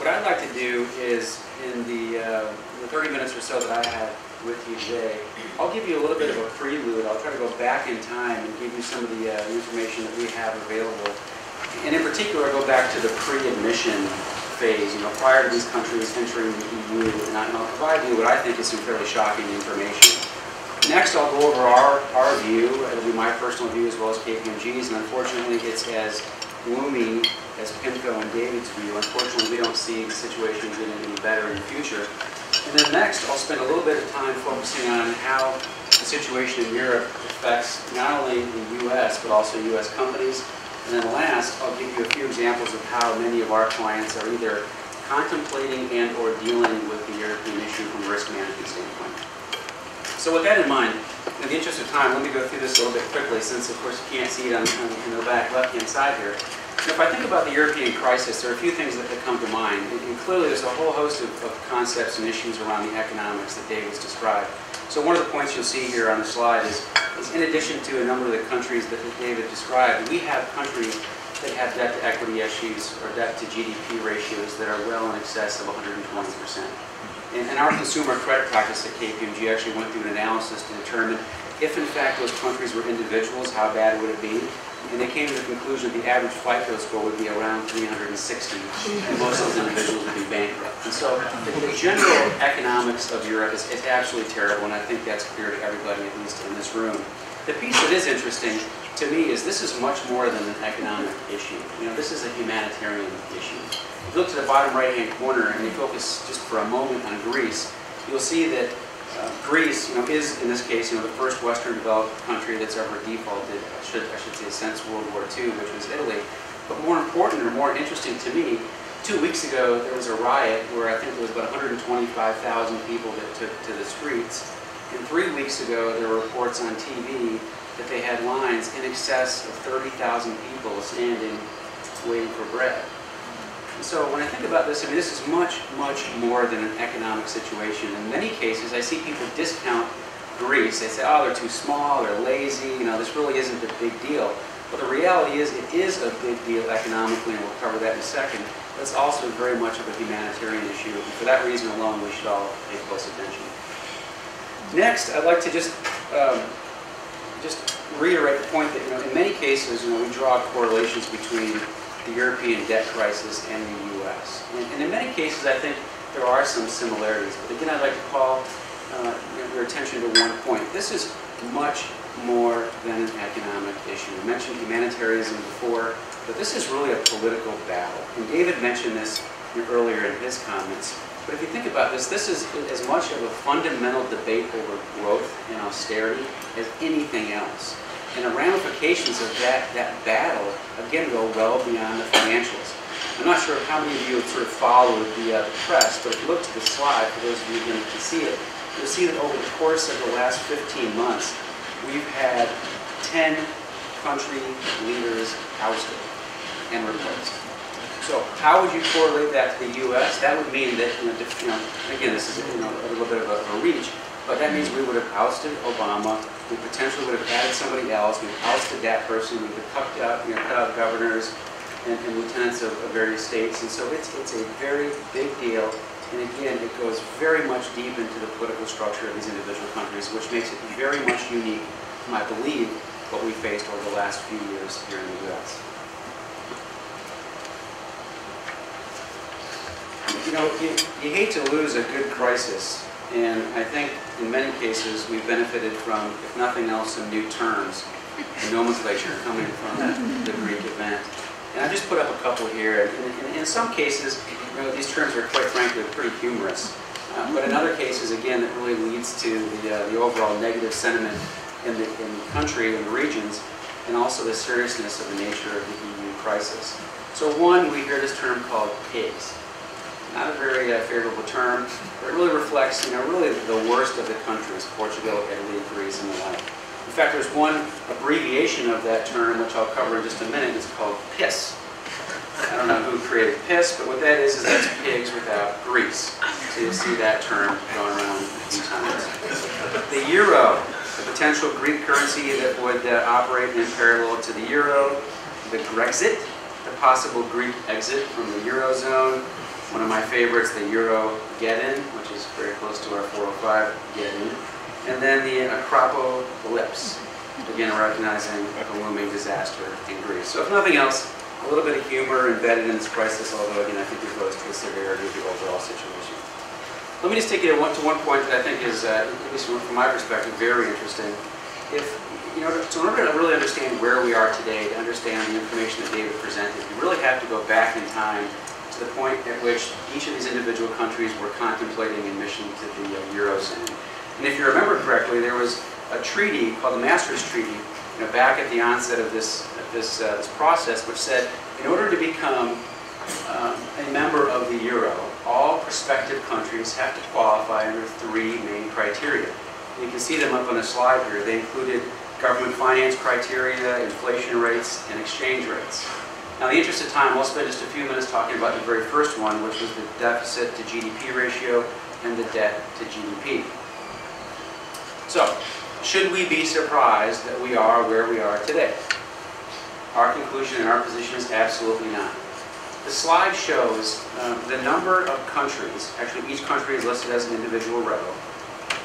what I'd like to do is, in the 30 minutes or so that I have with you today, I'll give you a little bit of a prelude. I'll try to go back in time and give you some of the information that we have available. And in particular, I'll go back to the pre-admission phase, prior to these countries entering the EU, and I'll provide you what I think is some fairly shocking information. Next, I'll go over our view. It'll be my personal view as well as KPMG's, and unfortunately, it's as gloomy as PIMCO and David's view. Unfortunately, we don't see the situation getting any better in the future. And then next, I'll spend a little bit of time focusing on how the situation in Europe affects not only the U.S., but also U.S. companies. And then last, I'll give you a few examples of how many of our clients are either contemplating and or dealing with the European issue from a risk management standpoint. So with that in mind, in the interest of time, let me go through this a little bit quickly since, of course, you can't see it on the back left-hand side here. And if I think about the European crisis, there are a few things that come to mind. And clearly, there's a whole host of concepts and issues around the economics that David's described. So one of the points you'll see here on the slide is in addition to a number of the countries that David described, we have countries that have debt-to-equity issues or debt-to-GDP ratios that are well in excess of 120%. And our consumer credit practice at KPMG actually went through an analysis to determine if, in fact, those countries were individuals, how bad would it be? And they came to the conclusion that the average FICO score would be around 360, and most of those individuals would be bankrupt. And so the general economics of Europe is absolutely terrible, and I think that's clear to everybody, at least in this room. The piece that is interesting to me is this is much more than an economic issue. This is a humanitarian issue. If you look to the bottom right-hand corner and you focus just for a moment on Greece, you'll see that Greece, is in this case, the first Western developed country that's ever defaulted. I should say since World War II, which was Italy. But more important or more interesting to me, 2 weeks ago there was a riot where I think there was about 125,000 people that took to the streets. And 3 weeks ago there were reports on TV that they had lines in excess of 30,000 people standing waiting for bread. And so when I think about this, this is much, much more than an economic situation. In many cases, I see people discount Greece. They say, oh, they're too small, they're lazy, this really isn't a big deal. But the reality is, it is a big deal economically, and we'll cover that in a second. But it's also very much of a humanitarian issue. And for that reason alone, we should all pay close attention. Next, I'd like to just reiterate the point that, in many cases, we draw correlations between the European debt crisis and the U.S. And in many cases, I think there are some similarities. But again, I'd like to call your attention to one point. This is much more than an economic issue. We mentioned humanitarianism before, but this is really a political battle. And David mentioned this earlier in his comments. But if you think about this, this is as much of a fundamental debate over growth and austerity as anything else. And the ramifications of that battle, again, go well beyond the financials. I'm not sure how many of you have sort of followed the press, but if you look to the slide, for those of you who can see it, you'll see that over the course of the last 15 months, we've had 10 country leaders ousted and replaced. So how would you correlate that to the U.S.? That would mean that, again, this is a little bit of a reach, but that means we would have ousted Obama. We potentially would have added somebody else. We've ousted that person. We would have cut out governors and lieutenants of various states. And so it's a very big deal. And again, it goes very much deep into the political structure of these individual countries, which makes it very much unique, I believe, what we faced over the last few years here in the U.S. You hate to lose a good crisis. And I think in many cases we've benefited from, if nothing else, some new terms, the nomenclature coming from the Greek event. And I just put up a couple here. And in some cases, these terms are quite frankly pretty humorous. But in other cases, again, it really leads to the overall negative sentiment in the country and the regions, and also the seriousness of the nature of the EU crisis. So one, we hear this term called PIGS. Not a very favorable term, but it really reflects, really the worst of the countries, Portugal, Italy, Greece, and the like. In fact, there's one abbreviation of that term, which I'll cover in just a minute. It's called PIS. I don't know who created PIS, but what that is that's pigs without grease. So you'll see that term going around a few times. The euro, the potential Greek currency that would operate in parallel to the euro. The Grexit, the possible Greek exit from the Eurozone. One of my favorites, the Euro Geddon, which is very close to our 405 Geddon. And then the Acropolis, again recognizing a looming disaster in Greece. So if nothing else, a little bit of humor embedded in this crisis, although again I think it goes to the severity of the overall situation. Let me just take you to one point that I think is, at least from my perspective, very interesting. So in order to really understand where we are today, to understand the information that David presented, you really have to go back in time to the point at which each of these individual countries were contemplating admission to the Eurozone. And if you remember correctly, there was a treaty called the Maastricht Treaty, back at the onset of this process, which said in order to become a member of the Euro, all prospective countries have to qualify under three main criteria. And you can see them up on the slide here. They included government finance criteria, inflation rates, and exchange rates. Now, in the interest of time, I'll spend just a few minutes talking about the very first one, which was the deficit to GDP ratio and the debt to GDP. So, should we be surprised that we are where we are today? Our conclusion and our position is absolutely not. The slide shows the number of countries, actually each country is listed as an individual row,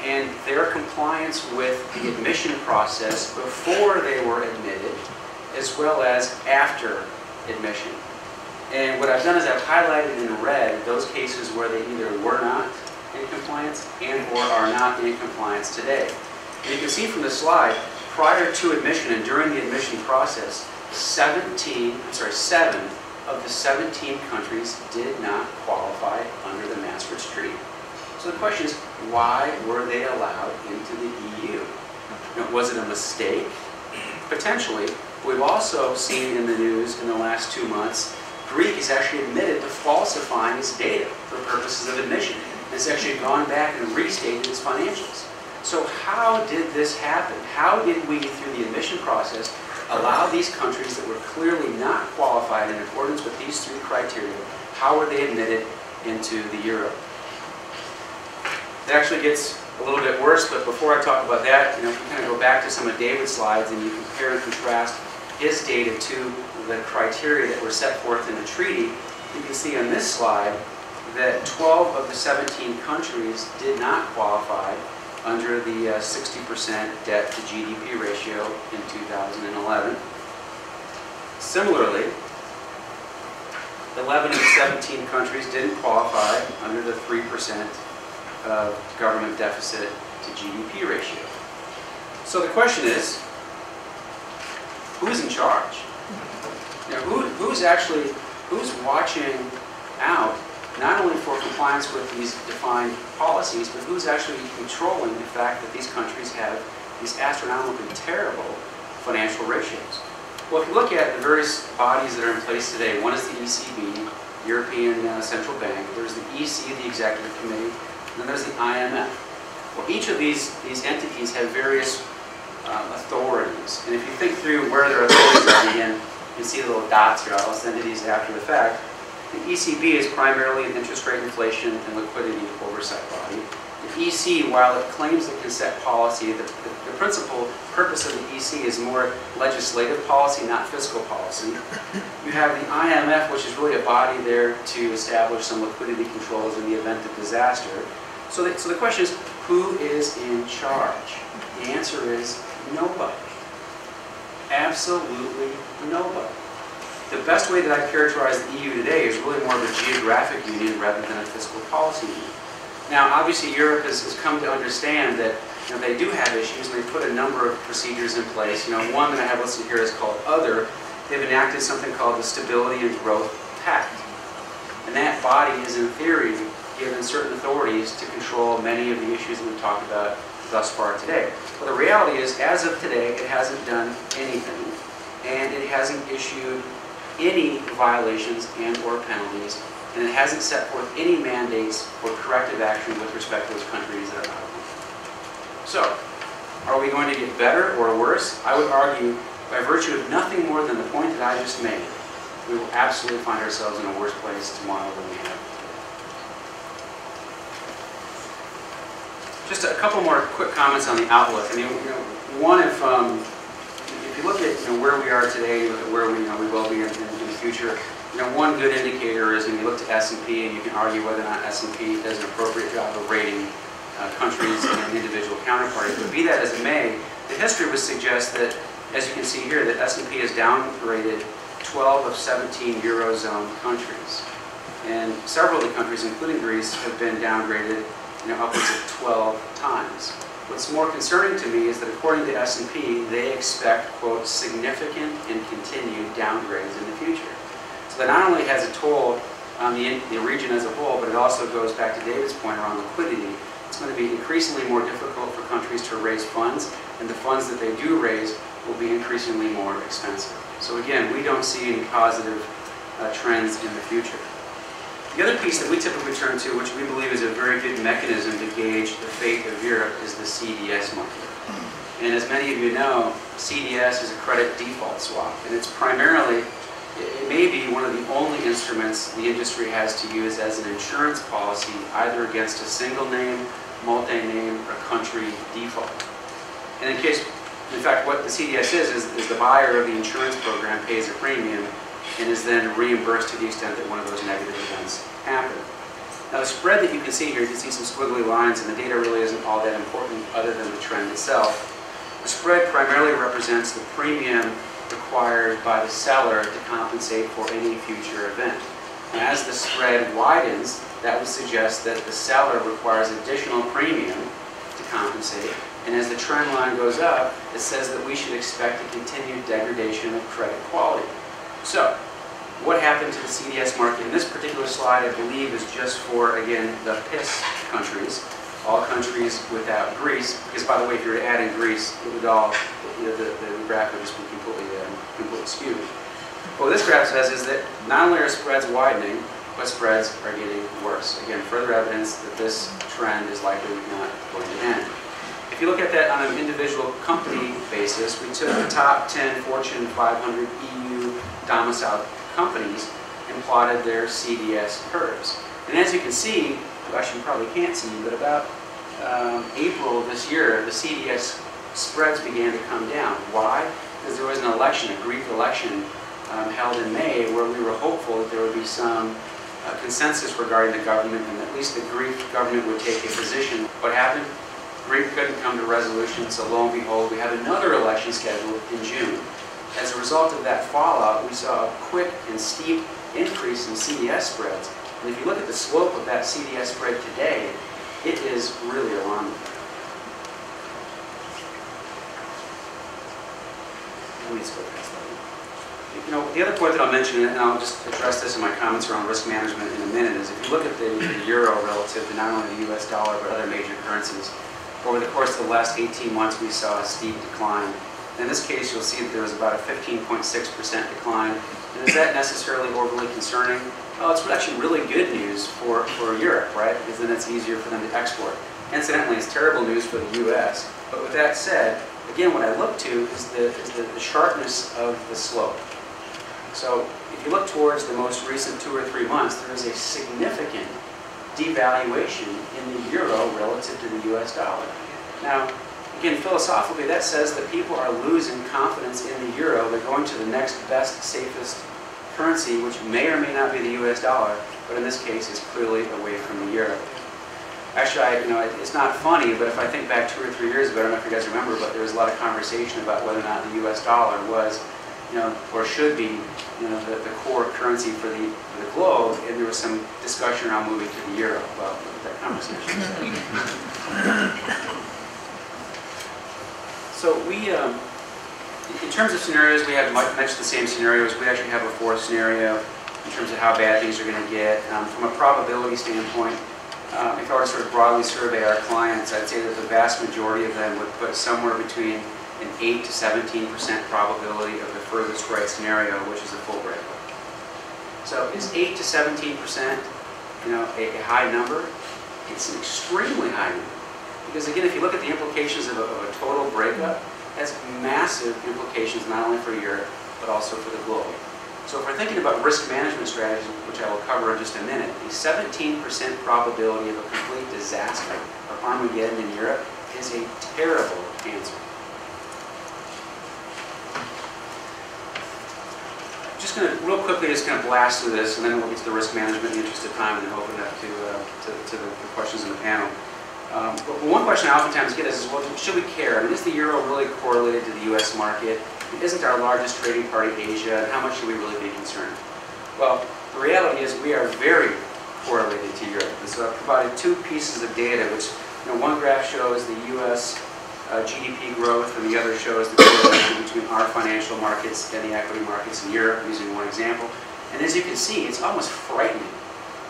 and their compliance with the admission process before they were admitted, as well as after admission. And what I've done is I've highlighted in red those cases where they either were not in compliance and or are not in compliance today. And you can see from the slide, prior to admission and during the admission process, 7 of the 17 countries did not qualify under the Maastricht Treaty. So the question is, why were they allowed into the EU? Was it a mistake? Potentially. We've also seen in the news in the last 2 months, Greece has actually admitted to falsifying its data for purposes of admission. It's actually gone back and restated its financials. So how did this happen? How did we, through the admission process, allow these countries that were clearly not qualified in accordance with these three criteria, how were they admitted into the Euro? It actually gets a little bit worse, but before I talk about that, if you kind of go back to some of David's slides and you compare and contrast his data to the criteria that were set forth in the treaty, you can see on this slide that 12 of the 17 countries did not qualify under the 60% debt to GDP ratio in 2011. Similarly, 11 of the 17 countries didn't qualify under the 3% of government deficit to GDP ratio. So the question is, who's in charge? Who's watching out not only for compliance with these defined policies, but who's actually controlling the fact that these countries have these astronomically terrible financial ratios? Well, if you look at the various bodies that are in place today, one is the ECB, European Central Bank, there's the EC, the Executive Committee, and then there's the IMF. Well, each of these entities have various authorities, and if you think through where their authorities are, again, you can see the little dots here, I'll send you these after the fact. The ECB is primarily an interest rate, inflation, and liquidity oversight body. The EC, while it claims it can set policy, the principal purpose of the EC is more legislative policy, not fiscal policy. You have the IMF, which is really a body there to establish some liquidity controls in the event of disaster. So the question is, who is in charge? The answer is nobody. Absolutely nobody. The best way that I characterize the EU today is really more of a geographic union rather than a fiscal policy union. Now, obviously, Europe has come to understand that they do have issues, and they put a number of procedures in place. One that I have listed here is called Other. They've enacted something called the Stability and Growth Pact. And that body is, in theory, given certain authorities to control many of the issues that we've talked about thus far today. But the reality is, as of today, it hasn't done anything, and it hasn't issued any violations and or penalties, and it hasn't set forth any mandates for corrective action with respect to those countries that are out of line. So, are we going to get better or worse? I would argue, by virtue of nothing more than the point that I just made, we will absolutely find ourselves in a worse place tomorrow than we have today. Just a couple more quick comments on the outlook. One, if you look at where we are today, you look at where we will be in the future, One good indicator is when you look to S&P, and you can argue whether or not S&P does an appropriate job of rating countries and individual counterparties. But be that as it may, the history would suggest that, as you can see here, that S&P has downgraded 12 of 17 Eurozone countries. And several of the countries, including Greece, have been downgraded upwards of 12 times. What's more concerning to me is that according to S&P, they expect, quote, significant and continued downgrades in the future. So that not only has a toll on the region as a whole, but it also goes back to David's point around liquidity. It's going to be increasingly more difficult for countries to raise funds, and the funds that they do raise will be increasingly more expensive. So again, we don't see any positive trends in the future. The other piece that we typically turn to, which we believe is a very good mechanism to gauge the fate of Europe, is the CDS market. And as many of you know, CDS is a credit default swap, and it's primarily, it may be one of the only instruments the industry has to use as an insurance policy, either against a single name, multi-name, or country default. And in fact, what the CDS is the buyer of the insurance program pays a premium and is then reimbursed to the extent that one of those negative events happen. Now the spread that you can see here, you can see some squiggly lines, and the data really isn't all that important other than the trend itself. The spread primarily represents the premium required by the seller to compensate for any future event. And as the spread widens, that would suggest that the seller requires additional premium to compensate. And as the trend line goes up, it says that we should expect a continued degradation of credit quality. So, what happened to the CDS market? In this particular slide, I believe, is just for, again, the PIS countries, all countries without Greece, because by the way, if you were to add in Greece, it would all, the graph would just be completely skewed. But what this graph says is that not only are spreads widening, but spreads are getting worse. Again, further evidence that this trend is likely not going to end. If you look at that on an individual company basis, we took the top 10 Fortune 500 EU domiciled companies and plotted their CDS curves. And as you can see, actually you probably can't see, but about April of this year, the CDS spreads began to come down. Why? Because there was an election, a Greek election held in May, where we were hopeful that there would be some consensus regarding the government, and at least the Greek government would take a position. What happened? Greece couldn't come to resolution, so lo and behold, we have another election scheduled in June. As a result of that fallout, we saw a quick and steep increase in CDS spreads. And if you look at the slope of that CDS spread today, it is really alarming. Let me just go past that. The other point that I'll mention, and I'll just address this in my comments around risk management in a minute, is if you look at the euro relative to not only the US dollar, but other major currencies, over the course of the last 18 months, we saw a steep decline. In this case, you'll see that there was about a 15.6% decline. And is that necessarily overly concerning? Well, it's actually really good news for Europe, right? Because then it's easier for them to export. Incidentally, it's terrible news for the US. But with that said, again, what I look to is the sharpness of the slope. So if you look towards the most recent 2 or 3 months, there is a significant devaluation in the euro relative to the US dollar. Now, again, philosophically, that says that people are losing confidence in the euro. They're going to the next best, safest currency, which may or may not be the US dollar, but in this case is clearly away from the euro. Actually, it's not funny, but if I think back 2 or 3 years ago, I don't know if you guys remember, but there was a lot of conversation about whether or not the US dollar was, or should be, the core currency for the globe, and there was some discussion around moving to the euro. Well, look at that conversation. So we, in terms of scenarios, we have much the same scenarios. We actually have a fourth scenario in terms of how bad things are going to get. From a probability standpoint, if I were to sort of broadly survey our clients, I'd say that the vast majority of them would put somewhere between an 8 to 17% probability of the furthest right scenario, which is a full breakup. So is 8 to 17%, a high number? It's an extremely high number. Because again, if you look at the implications of a total breakup, that's massive implications not only for Europe, but also for the globe. So if we're thinking about risk management strategies, which I will cover in just a minute, the 17% probability of a complete disaster or Armageddon in Europe is a terrible answer. just going to real quickly just kind of blast through this, and then we'll get to the risk management in the interest of time, and then open it up to the questions in the panel. But one question I oftentimes get is, well, should we care? I mean, is the euro really correlated to the U.S. market? Isn't our largest trading party Asia? And how much should we really be concerned? Well, the reality is we are very correlated to Europe. And so I've provided two pieces of data, which, one graph shows the U.S. GDP growth, and the other shows the correlation between our financial markets and the equity markets in Europe, using one example. And as you can see, it's almost frightening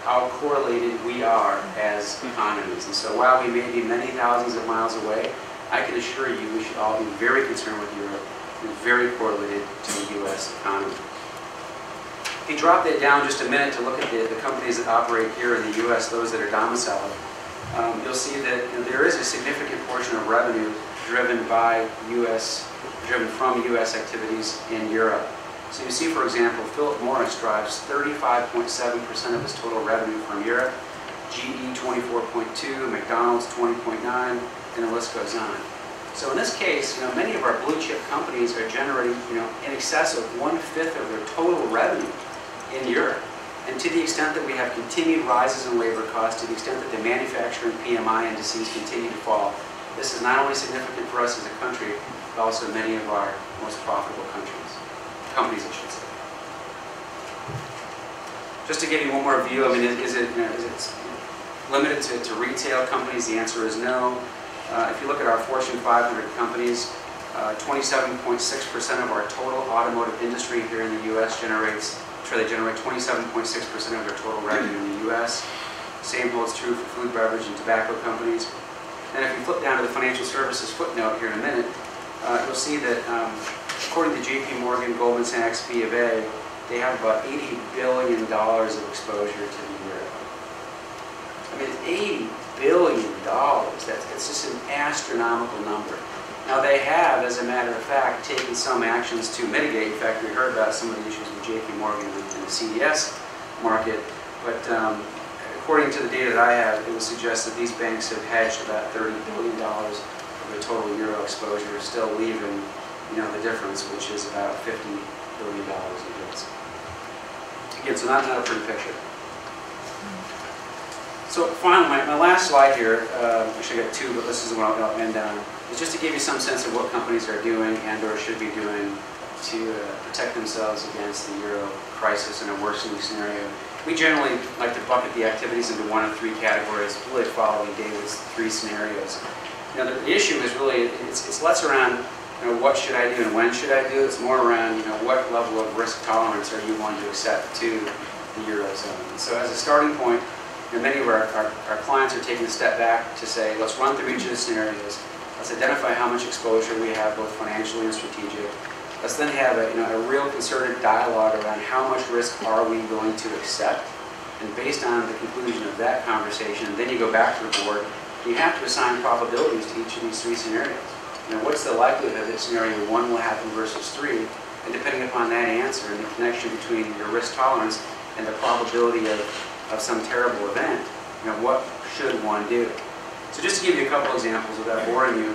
how correlated we are as economies. And so while we may be many thousands of miles away, I can assure you we should all be very concerned with Europe and very correlated to the U.S. economy. If you drop that down just a minute to look at the companies that operate here in the U.S., those that are domiciled, you'll see that there is a significant portion of revenue driven from U.S. activities in Europe. So you see, for example, Philip Morris drives 35.7% of its total revenue from Europe, GE 24.2%, McDonald's 20.9%, and the list goes on. So in this case, many of our blue chip companies are generating, in excess of 1/5 of their total revenue in Europe. And to the extent that we have continued rises in labor costs, to the extent that the manufacturing PMI indices continue to fall, this is not only significant for us as a country, but also many of our most profitable companies, I should say. Just to give you one more view, I mean, is it limited to retail companies? The answer is no. If you look at our Fortune 500 companies, 27.6% of our total automotive industry here in the U.S. they generate 27.6% of their total revenue in the U.S. Same holds true for food, beverage, and tobacco companies. And if you flip down to the financial services footnote here in a minute, you'll see that according to J.P. Morgan, Goldman Sachs, B of A, they have about $80 billion of exposure to the euro. I mean, it's $80 billion. That's just an astronomical number. Now, they have, as a matter of fact, taken some actions to mitigate. In fact, we heard about some of the issues with J.P. Morgan in the CDS market. But according to the data that I have, it would suggest that these banks have hedged about $30 billion of their total euro exposure, still leaving, the difference, which is about $50 billion in goods. Again, so not a pretty picture. So finally, my last slide here, actually I got two, but this is the one I'll end on, is just to give you some sense of what companies are doing and or should be doing to protect themselves against the euro crisis in a worsening scenario. We generally like to bucket the activities into one of three categories, really following David's three scenarios. The issue is really, it's less around what should I do and when should I do. It's more around what level of risk tolerance are you willing to accept to the eurozone. So as a starting point, many of our clients are taking a step back to say, let's run through each of the scenarios. Let's identify how much exposure we have, both financially and strategic. Let's then have a real concerted dialogue around how much risk are we willing to accept. And based on the conclusion of that conversation, then you go back to the board. You have to assign probabilities to each of these three scenarios. What's the likelihood that scenario 1 will happen versus 3? And depending upon that answer and the connection between your risk tolerance and the probability of some terrible event, what should one do? So just to give you a couple examples without boring you,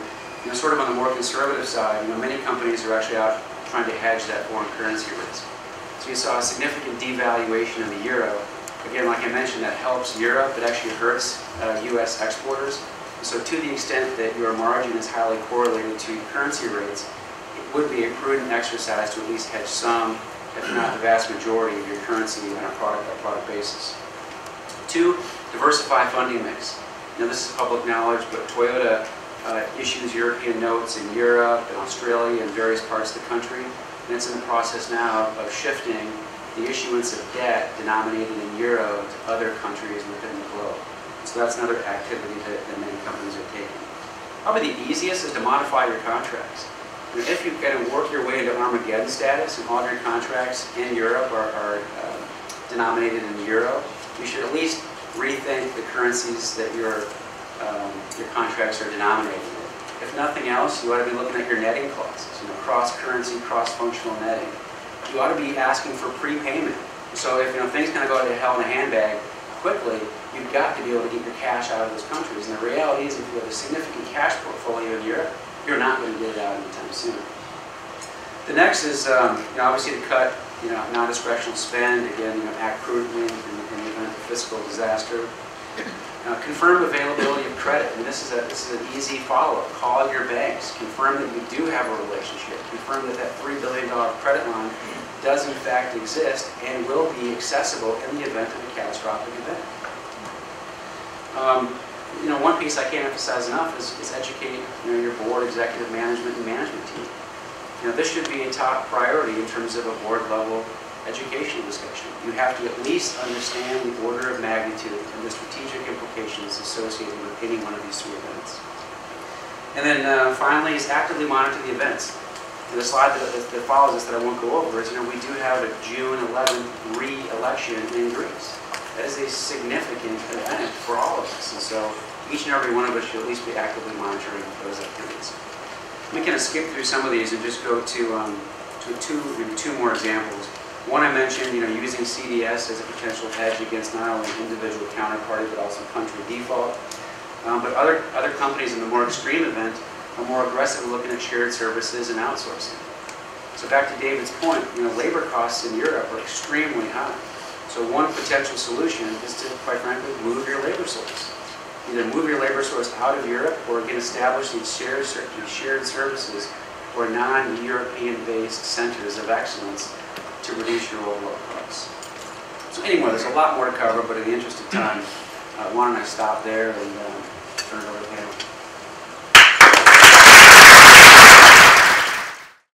sort of on the more conservative side, many companies are actually out trying to hedge that foreign currency risk. So you saw a significant devaluation of the euro. Again, like I mentioned, that helps Europe. It actually hurts U.S. exporters. So to the extent that your margin is highly correlated to currency rates, it would be a prudent exercise to at least hedge some, if not the vast majority of your currency on a product basis. 2, diversify funding mix. This is public knowledge, but Toyota issues European notes in Europe and Australia and various parts of the country. And it's in the process now of shifting the issuance of debt denominated in euro to other countries within the globe. So that's another activity that many companies are taking. Probably the easiest is to modify your contracts. If you kind of work your way into Armageddon status and all of your contracts in Europe are denominated in euro, you should at least rethink the currencies that your contracts are denominated in. If nothing else, you ought to be looking at your netting clauses, cross-currency, cross-functional netting. You ought to be asking for prepayment. So if things kind of go to hell in a handbag quickly, you've got to be able to get your cash out of those countries. And the reality is, if you have a significant cash portfolio in Europe, you're not going to get it out anytime soon. The next is obviously to cut non-discretional spend, again, act prudently in the event of fiscal disaster. Confirm availability of credit, and this is an easy follow-up. Call your banks, confirm that you do have a relationship, confirm that that $3 billion credit line does in fact exist and will be accessible in the event of a catastrophic event. One piece I can't emphasize enough is educate your board, executive management, and management team. This should be a top priority in terms of a board level educational discussion. You have to at least understand the order of magnitude and the strategic implications associated with any one of these three events. And then finally is actively monitor the events. The slide that follows this that I won't go over is, we do have a June 11th re-election in Greece. That is a significant event for all of us, and so each and every one of us should at least be actively monitoring those activities. Let me kind of skip through some of these and just go to two more examples. One I mentioned, using CDS as a potential hedge against not only individual counterparty but also country default. But other companies in the more extreme event are more aggressively looking at shared services and outsourcing. So back to David's point, labor costs in Europe are extremely high. So one potential solution is to, quite frankly, move your labor source. Either move your labor source out of Europe or again establish these shared services or non-European-based centers of excellence to reduce your overall costs. So anyway, there's a lot more to cover, but in the interest of time, why don't I stop there and turn it over to Pam.